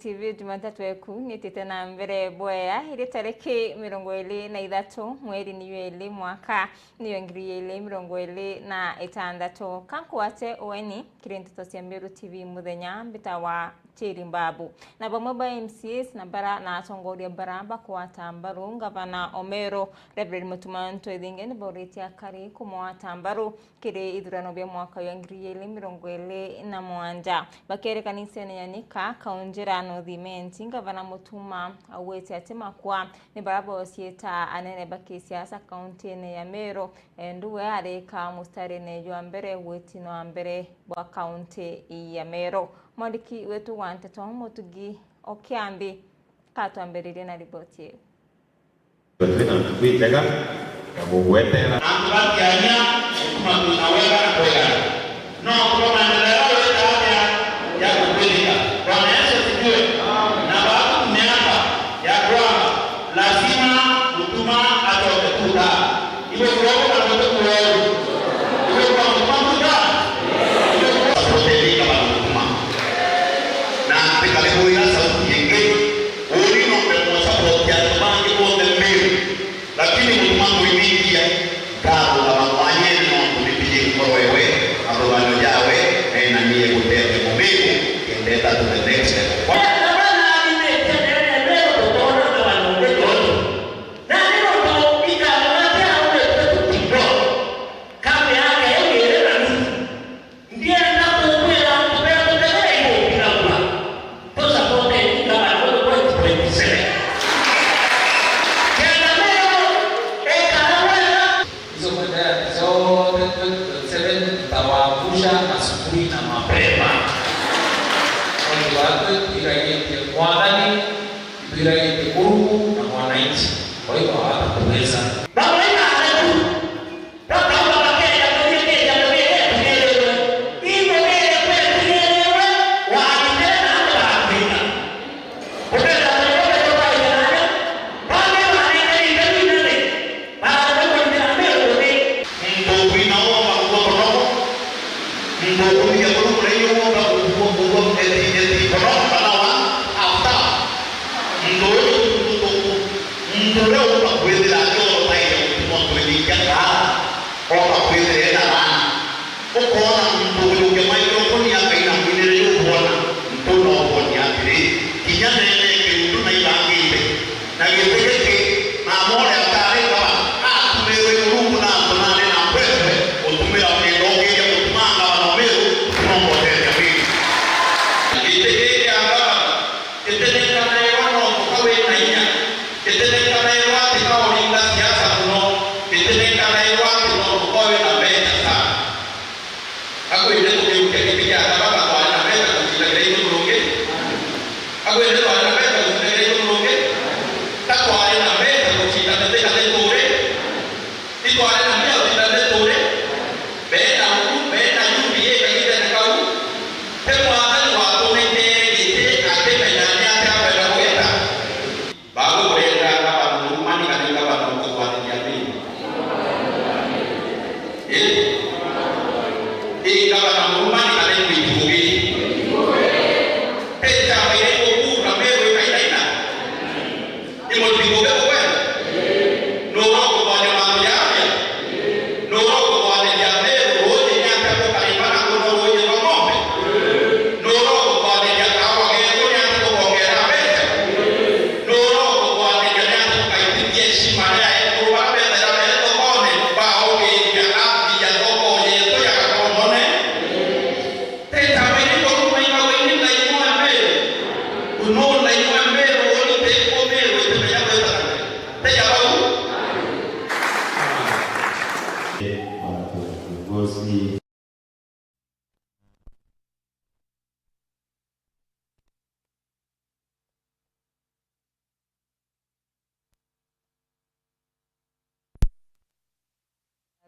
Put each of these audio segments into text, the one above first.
TV Jumatatu eku nitite na mbere boya iri tariki 23 mweri ni mwaka niyo ngiri 2026 kankwate oweni kirinto cia Mbiru TV muthenya mbitawa Chirimbabu na bamwe ba MCAs na bara na atongoria baramba kwata mbaru ngavana Omero Reverend Mutumanto Ithinge ni boretia kari kumwata mbaru kiri ithurano bya mwaka wa ngiri 2027 bakere kanisa yanika kaunjira no thimenti ngavana Mutuma awete atima kwa ni baraba osieta anene bakisiasa kaunti ya Meru nduwe areka mustari nejo mbere weti no mbere bwa kaunti ya Meru mwandiki wetu wa Nteto Mutugi Okiambi katwambiririe na ripoti yetu. Twitega gugwetera antubakianya tunaweka na kwenda no kwa maendeleo ya kukweleka Bwana Yesu tujue na baada tumeapa ya kwamba lazima Mutuma atoke tuta iwe kwa na mtoto wewe iwe kwa Mutuma tuta iwe kwa hoteli kama Mutuma na pekale huyu sauti yenge ulino kwa sababu ya tumangi kwa mbele lakini Mutuma kuingia kama mawanye na kulipigia kwa wewe abogano jawe na niye kutete mumigu endeta to the next step. Asubuhi na mapema watu iraite mwadhani iraite Mungu na mwananchi, kwa hiyo hawataweza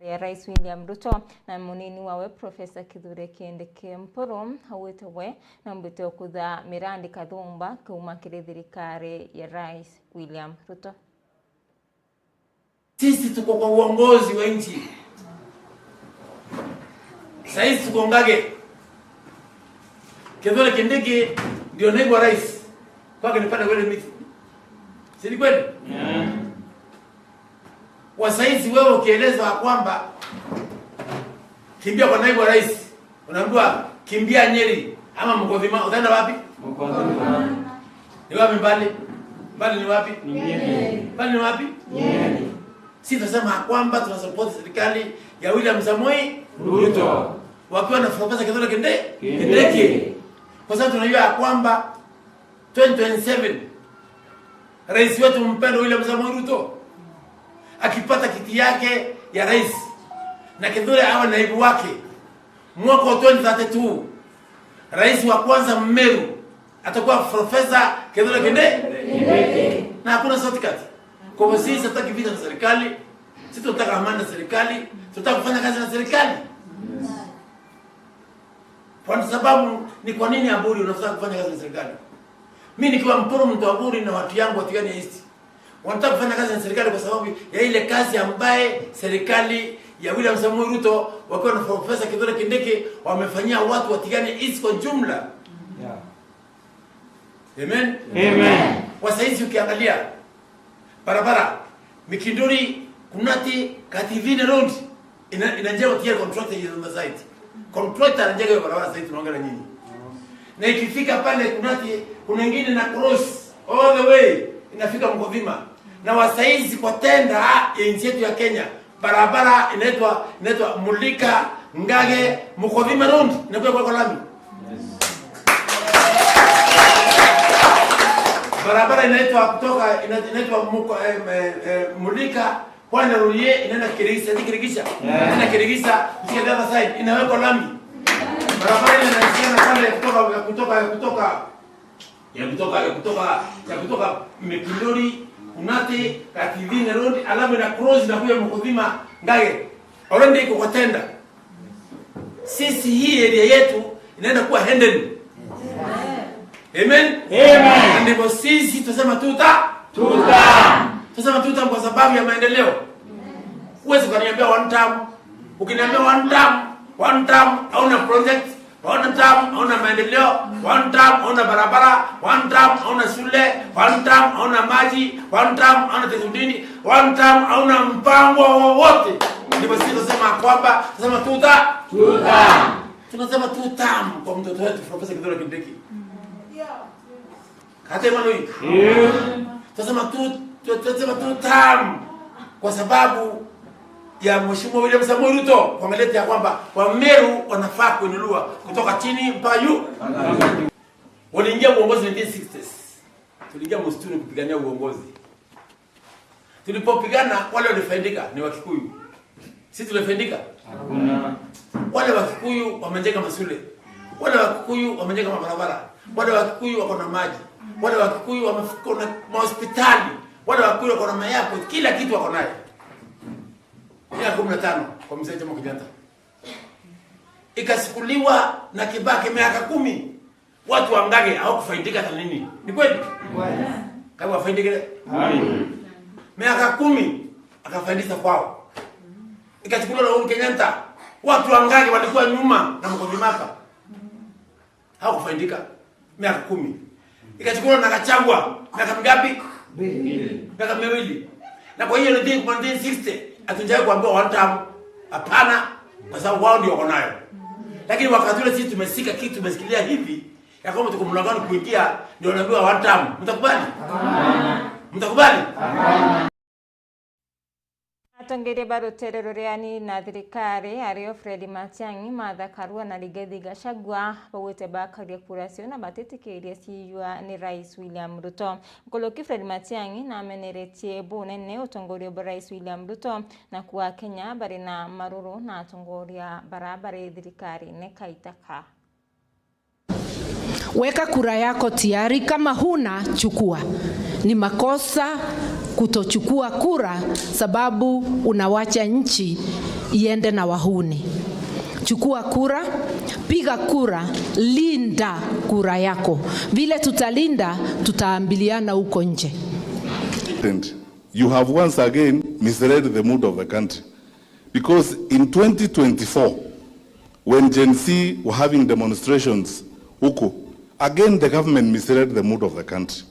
ya Rais William Ruto na munini wawe Profesa Kithure Kindiki Mpuru hawitewe na mbito kutha mirandi kathumba kuma kiri thirikari ya Rais William Ruto. Sisi tuko kwa uongozi wa nchi. Sasa tuko Ngage. Kithure Kindiki ndio naibu wa rais. Kwa nipata kweli miti. Si kweli? Yeah. Wasaizi wewe ukieleza kwamba kimbia kwa naibu wa rais, unaambiwa kimbia Nyeri ama Mkodhima, utaenda wapi? Mkodhima. Ni wapi mbali? Mbali ni wapi? Nyeri. Mbali ni wapi? Nyeri. Sisi tunasema kwamba tunasupport serikali ya William Samoei Ruto. Wakiwa na Profesa Kithure Kindiki. Kwa sababu tunajua kwamba 2027 rais wetu mpendwa William Samoei Ruto akipata kiti yake ya rais na Kithure awe naibu wake mwaka wa 2032, rais wa kwanza Mmeru atakuwa Profesa Kithure Kindiki na hakuna shortcut. Kwa hivyo sisi tunataka vita na serikali, sisi tunataka amani na serikali, tunataka kufanya kazi na serikali. Kwa sababu ni kwa nini Aburi unataka kufanya kazi na serikali? Mimi nikiwa Mpuru mtu Aburi na watu yangu watu gani East wanataka kufanya kazi na serikali kwa sababu ya ile kazi ambaye serikali ya William Samoei Ruto wakiwa na Profesa Kithure Kindiki wamefanyia watu wa Tigani East kwa jumla. Yeah. Amen. Amen. Kwa sasa ukiangalia barabara Mikindori Kunati Kativine Road inajengwa tayari, contractor is on the site. Contractor anajenga barabara sasa tunaongea na nyinyi. Na ikifika pale Kunati kuna nyingine na cross all the way inafika Mkodhima. Na wasaizi kwa tenda nchi yetu ya Kenya barabara inaitwa Mulika Ngage Mkodhima Road inakuwa kwa lami. Barabara inaitwa kutoka inaitwa Mulika kwenda Rulie inaenda Kirigisa. Inaenda Kirigisa kutoka the other side inawekwa lami. Barabara ile inaishia pale kutoka Mikindori Kunati Kativine Road alamu na cross na kuja Mkodhima Ngage. Already iko kwa tenda. Sisi hii area yetu inaenda kuwa Henden. Amen. Amen. Ndipo sisi tunasema tuta kwa sababu ya maendeleo. Uweze kuniambia one time, ukiniambia one time hauna project, one time hauna maendeleo, one time hauna barabara, one time hauna shule, one time hauna maji, one time hauna teknolojia, one time hauna mpango wowote. Ndipo sisi tunasema kwamba tunasema tunasema kwa mtoto wetu Profesa Kithure Kindiki. Hata imani hii. Tunasema kwa sababu ya Mheshimiwa William Samoei Ruto wameleta kwamba Wameru wanafaa kuinuliwa kutoka chini mpaka juu. Waliingia uongozi 1960s. Tuliingia msituni kupigania uongozi. Tulipopigana wale walifaidika ni Wakikuyu. Sisi tulifaidika? Hakuna. Wale Wakikuyu wamejenga mashule. Wale Wakikuyu wamejenga mabarabara. Wale Wakikuyu wako na maji. Wale Wakikuyu wamefika na hospitali. Wale Wakikuyu wako na mayapo, kila kitu wako nayo. Miaka 15 kwa mzee Jomo Kenyatta. Ikasikuliwa na Kibaki miaka 10. Watu wa Ngage hawakufaidika hata nini? Ni kweli? Kama wafaidika? Miaka 10 akafaidika kwao. Ikachukuliwa na Uhuru Kenyatta. Watu wa Ngage walikuwa nyuma na Mkodhima hapa. Hawakufaidika miaka 10. Ikachukuliwa na Gachagua miaka mingapi? 2. Miaka 2. Na kwa hiyo ndio 1960 hatujawahi kuambiwa one time hapana kwa sababu wao ndio wako nayo. Lakini wakati ule sisi tumesika kitu tumesikilia hivi ya kwamba tuko mlangoni kuingia ndio wanaambiwa one time. Mtakubali? Mtakubali? Atongeria baruterero riani na thirikari ario Fred Matiang'i, Martha Karua na Rigathi Gachagua bawete bakaria kurasio na batetikiria ciyua ni Rais William Ruto. Mkoloki Fred Matiang'i na ameneretie bunene utongoria bwa Rais William Ruto na kuwa Kenya bari na maruru na atongoria barabara thirikari ne kaitaka. Weka kura yako tayari, kama huna chukua. Ni makosa kutochukua kura sababu unawacha nchi iende na wahuni. Chukua kura, piga kura, linda kura yako. Vile tutalinda, tutaambiliana huko nje. You have once again misread the mood of the country. Because in 2024, when Gen Z were having demonstrations, huko, again the government misread the mood of the country.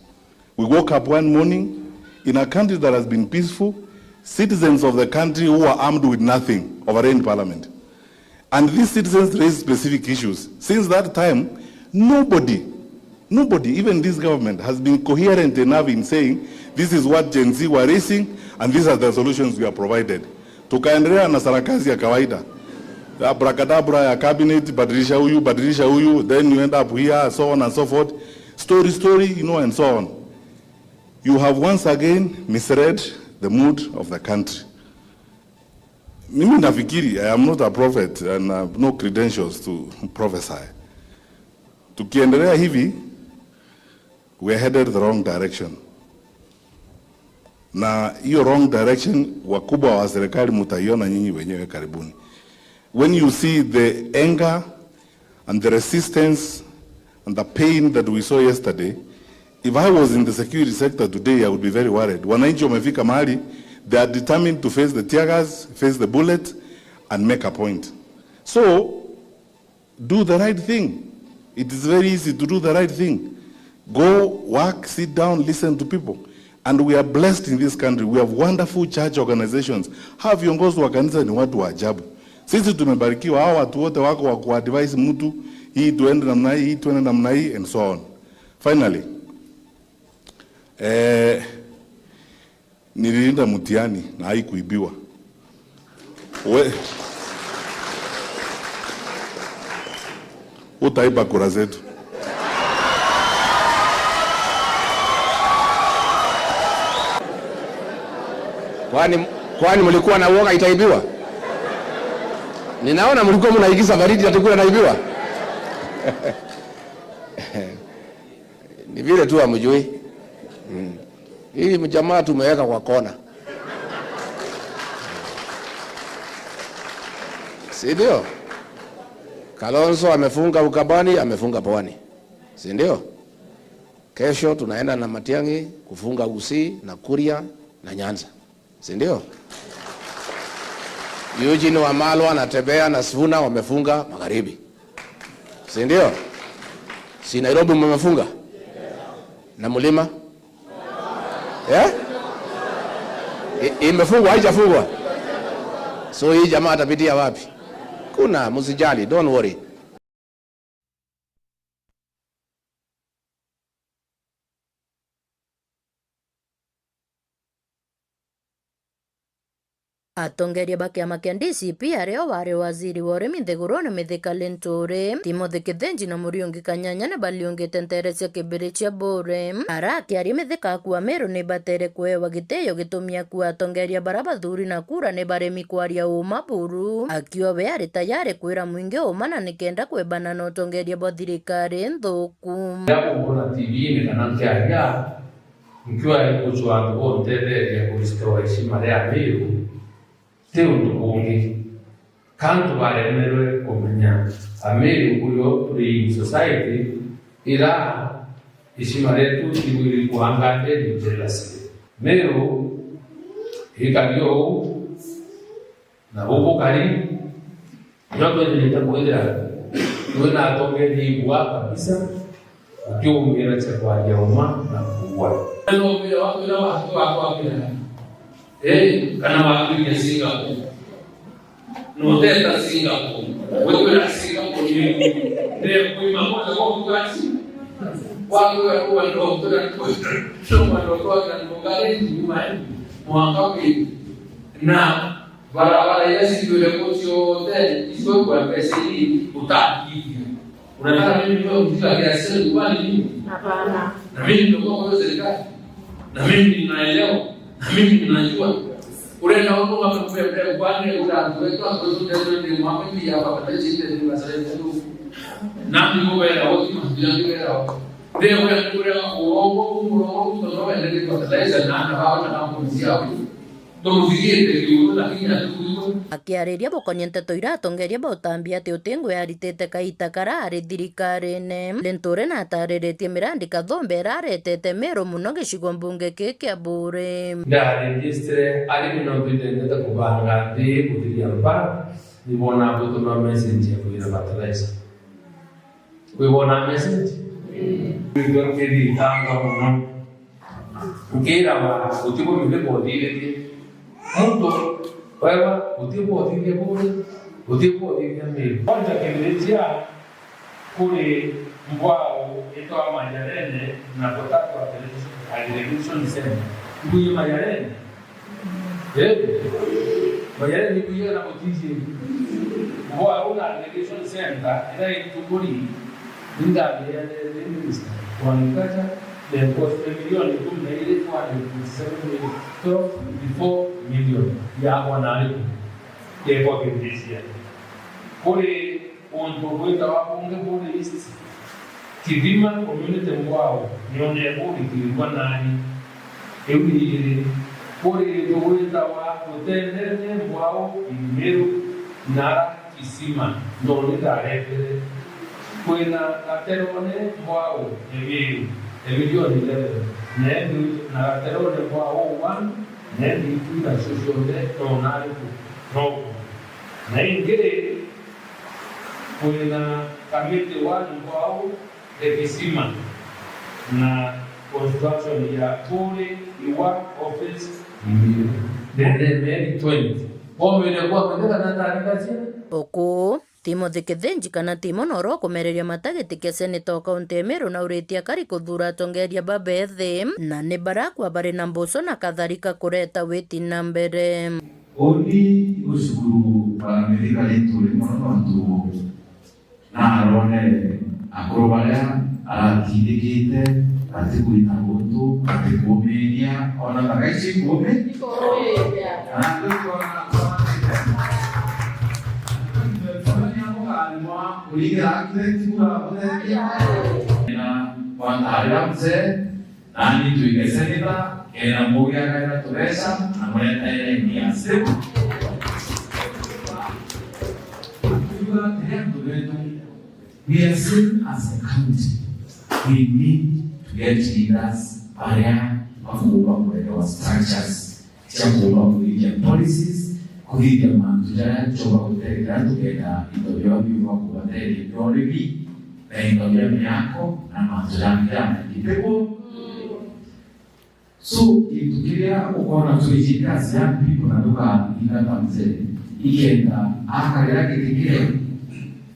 We woke up one morning in a country that has been peaceful, citizens of the country who are armed with nothing overran parliament. And these citizens raised specific issues. Since that time, nobody, even this government, has been coherent enough in saying this is what Gen Z were raising and these are the solutions we are provided. Tukaendelea na sarakasi ya kawaida. Abracadabra ya cabinet, badilisha huyu, then you end up here, so on and so forth. Story, and so on. You have once again misread the mood of the country. Mimi nafikiri, I am not a prophet and I have no credentials to prophesy. Tukiendelea hivi, we are headed the wrong direction. Na hiyo wrong direction, wakubwa wa serikali mutaiona nyinyi wenyewe karibuni. When you see the anger and the resistance and the pain that we saw yesterday, if I was in the security sector today, I would be very worried. Wananchi wamefika mahali, they are determined to face the tear gas, face the bullet, and make a point. So, do the right thing. It is very easy to do the right thing. Go, work, sit down, listen to people. And we are blessed in this country. We have wonderful church organizations. Hawa viongozi wa kanisa ni watu wa ajabu. Sisi tumebarikiwa, hawa watu wote wako wa kuadvise mtu, hii tuende namna hii, tuende namna hii, and so on. Finally, nililinda mtihani na haikuibiwa. Utaiba kura zetu. Kwani mlikuwa na uoga itaibiwa? Ninaona mlikuwa mnaigiza baridi atakula naibiwa. Ni vile tu hamjui. Hii mjamaa tumeweka kwa kona. Si ndio? Kalonzo amefunga Ukambani, amefunga Pwani. Si ndio? Kesho tunaenda na Matiang'i kufunga Gusii na Kuria na Nyanza. Si ndio? Eugene Wamalwa na Tebea na Sifuna wamefunga Magharibi. Si ndio? Si Nairobi mmefunga? Na Mlima? Imefungwa haijafungwa? So hii jamaa atapitia wapi? Kuna msijali, don't worry. Atongeria ba kiama kia DCP aria wari waziri wa urimi Nthiguru na Mithika Linturi, Timothy Kithenji na Muriungi Kanyanya na baliungite nterecia kibiri cia bure. Arakiaria Mithika akua Meru ni batere kuewa gitio gitumia kuwa atongeria bara bathuri na kura ni baremi kwaria uma buru, akiwa we ari tayari kwira mwingi uma na nikenda kwebana na utongeria bwa thirikari nthuku. Kuona TV ni kanankiaria mkiwa kuchwa ngo ntetheria kuristore heshima ya Meru teundu bungi kantu baremerwe kumenya Meru kuyo free society ira heshima yetu tiwili kuangate ni jealousy. Meru hikagio na huko kari ndio nilitakueleza tuona atongeni bwa kabisa ukiongera cha kwa jauma na kuwa ndio vile watu na watu wako kana watu ya Singapore no teta Singapore wewe na Singapore ndio kuima moja kwa kuachi watu wa ndio soma ndio kwa ngale nyuma mwaka na barabara yasi ndio kocho tena sio kwa pesa hii utaki unataka mimi ndio mtu akiasema kwani nini? Hapana. Na mimi ndio kwa serikali. Na mimi ninaelewa. Na mimi ninajua. Ule na watu wamekupepa kwani utakuweka kwa sababu ndio mambo hii hapa kwa chini ndio masala yetu. Na mimi wewe wote mnajua wewe. Ndio wewe kule uongo ndio ndio ndio ndio na hao na kama mzia hapo. akiariria bokonia nteto iratongeria bautambia ati utingwe aritite kaita kara ari thirikari-ini Linturi na atariritie mirandi kathombe iraretete Meru muno gicigo mbunge kia Buri ndaregistre ari minobidende kubanga ndi kuthiria mba nibona gutuma message ya kugira fertilizer wibona message wigorkedi tanga muno ngira wa utibo mibeko direte mundo wewe utibo direte Buri utibo direte Meru kwanza kimetia kule mbwao itoa Mayarene na kutaka television center kuye Mayarene Mayarene kuye na kutiji mbwao una television center ila itukuri nda ya minister wanikacha the cost milioni 10 ile kwa 7 million ya wanali kwa kidisia kule untokwenda wapunge Buri East kidima community mbwao nione Buri kilikuwa nani euli Buri tokwenda wa utendene mbwao Meru na Kisima ndone direct kwena aterone mbwao Meru milioni 11 nendi na aterone mbwao 1 nendi tu na social net no nari no na ingire kwena kamiti wanu kwao Kisima na construction ya Buri iwa office Meri 20 omele kwa kwenda na tarikazi oku Timothy Kithenji kana Timonoro kumereria matagiti kia seneta kaunti ya Meru na uritia kari kuthura atongeria babethi na ni barakwa bari na mboco na kadhalika kureta witi na mbere Oni ushukuru paramedika Linturi muno antu na arone akorobarea aratindikite ati kuita gundu ati kumiria ona takaici kumi kuligira architect kura boderia na wantaria mse nani tuigesenita era mogia kaira turesa amoleta ile niase we are seen as a country we need to get leaders area wakuba kuelewa structures chakuba kuigia policies kuigia mantuja choba kutelekea tukenda itobyo biwa kubateli byolibi na itobyo myako na mantuja mkama kitego so itukiria ukona tulijikazi ya people na duka inata mzee ikenda akarera kitikire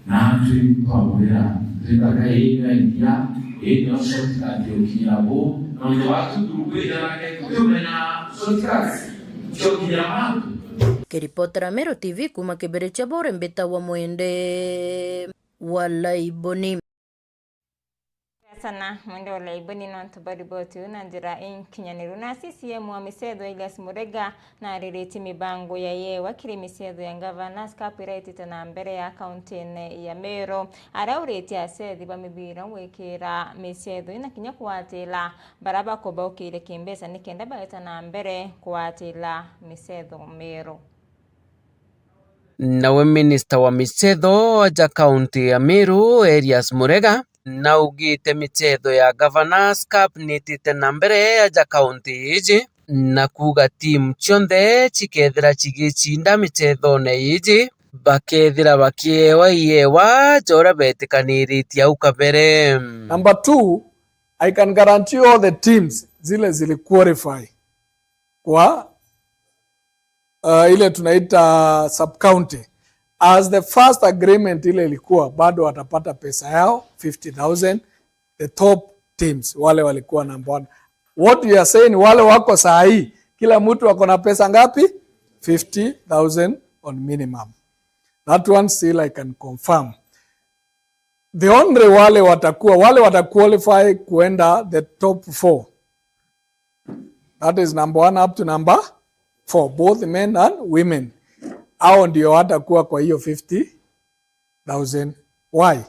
na tulipamoja tutaka ina india ino shortcut yokiyabo na watu durubira na kutumena shortcuts chokiyama kiripotera Meru TV kuma Kiberecha Bore mbeta wa mwende walaiboni sana mwende walaiboni no ntubari botu na njira kinyaniro na CCM wa misedho Elias Murega na rireti mibango ya yewa kiri misedho ya governors copyright tana mbere ya county ya Meru araureti asethi bamibira wekera misedho ina kinya kwatela baraba kobokire kimbesa nikenda baeta na mbere kwatela misedho Meru. Nawe minister wa misedho ja county ya Meru Elias Murega na ugite michezo ya Governors Cup nitite na mbere ja county iji na kuga timu chionde chikethira chigichinda michezo ne iji bakethira bakiewa yewa jora betikaniritie au kabere. Number 2, I can guarantee all the teams zile zili qualify kwa ile tunaita sub county as the first agreement ile ilikuwa bado watapata pesa yao 50,000 the top teams wale walikuwa number 1. What you are saying wale wako saa hii kila mtu wako na pesa ngapi? 50,000 on minimum. That one still I can confirm. The only wale wata qualify kuenda the top 4. That is number 1 up to number 4, both men and women. Hao ndio watakuwa kwa hiyo 50,000. Why?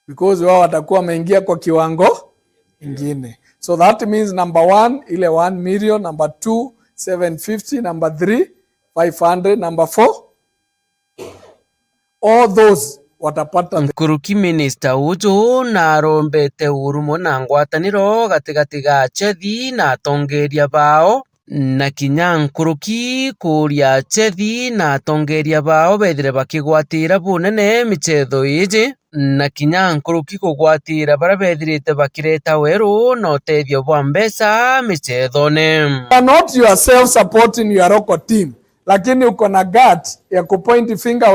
Because wao watakuwa wameingia kwa kiwango ingine. So that means number 1 ile 1 million, number 2 750, number 3 500, number 4 all those watapata. Nkuruki minista uju narombete urumo na ngwataniro gatigati ga chethi na atongeria bao na kinya nkuruki kuria chethi na atongeria bao bethire bakigwatira bunene michetho iji na kinya nkuruki kugwatira bara bethirite bakireta weru na utethio bwa mbeca michethone. You are not yourself supporting your local team, lakini uko na gut ya kupoint finger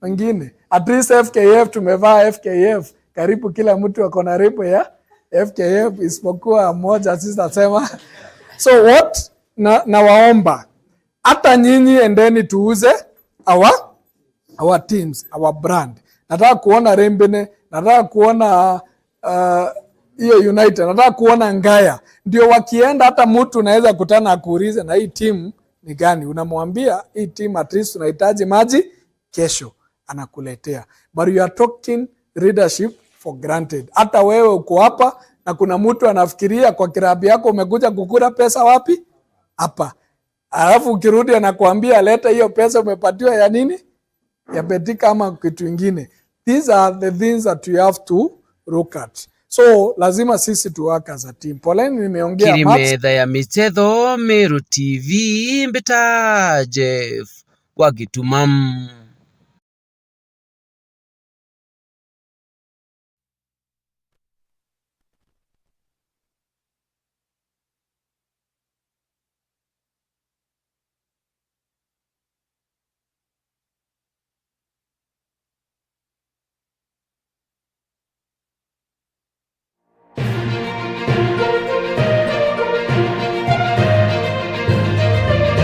wengine. At least FKF tumevaa FKF, karibu kila mtu ako na ripo ya FKF isipokuwa mmoja sitasema. So what na waomba hata nyinyi endeni tuuze our teams, our brand. Nataka kuona Rembene, nataka kuona hiyo United, nataka kuona Ngaya. Ndio wakienda hata mtu unaweza kutana akuulize na hii team ni gani. Unamwambia hii team at least unahitaji maji kesho, anakuletea. But you are talking leadership for granted. Hata wewe uko hapa na kuna mtu anafikiria kwa kirabi yako umekuja kukura pesa wapi? Hapa. Alafu ukirudi anakuambia leta hiyo pesa umepatiwa ya nini? Ya betika ama kitu kingine. These are the things that we have to look at. So lazima sisi tu work as a team. Poleni nimeongea Kirimedha ya Michetho, Meru TV, Mbita Jeff Wagitumam.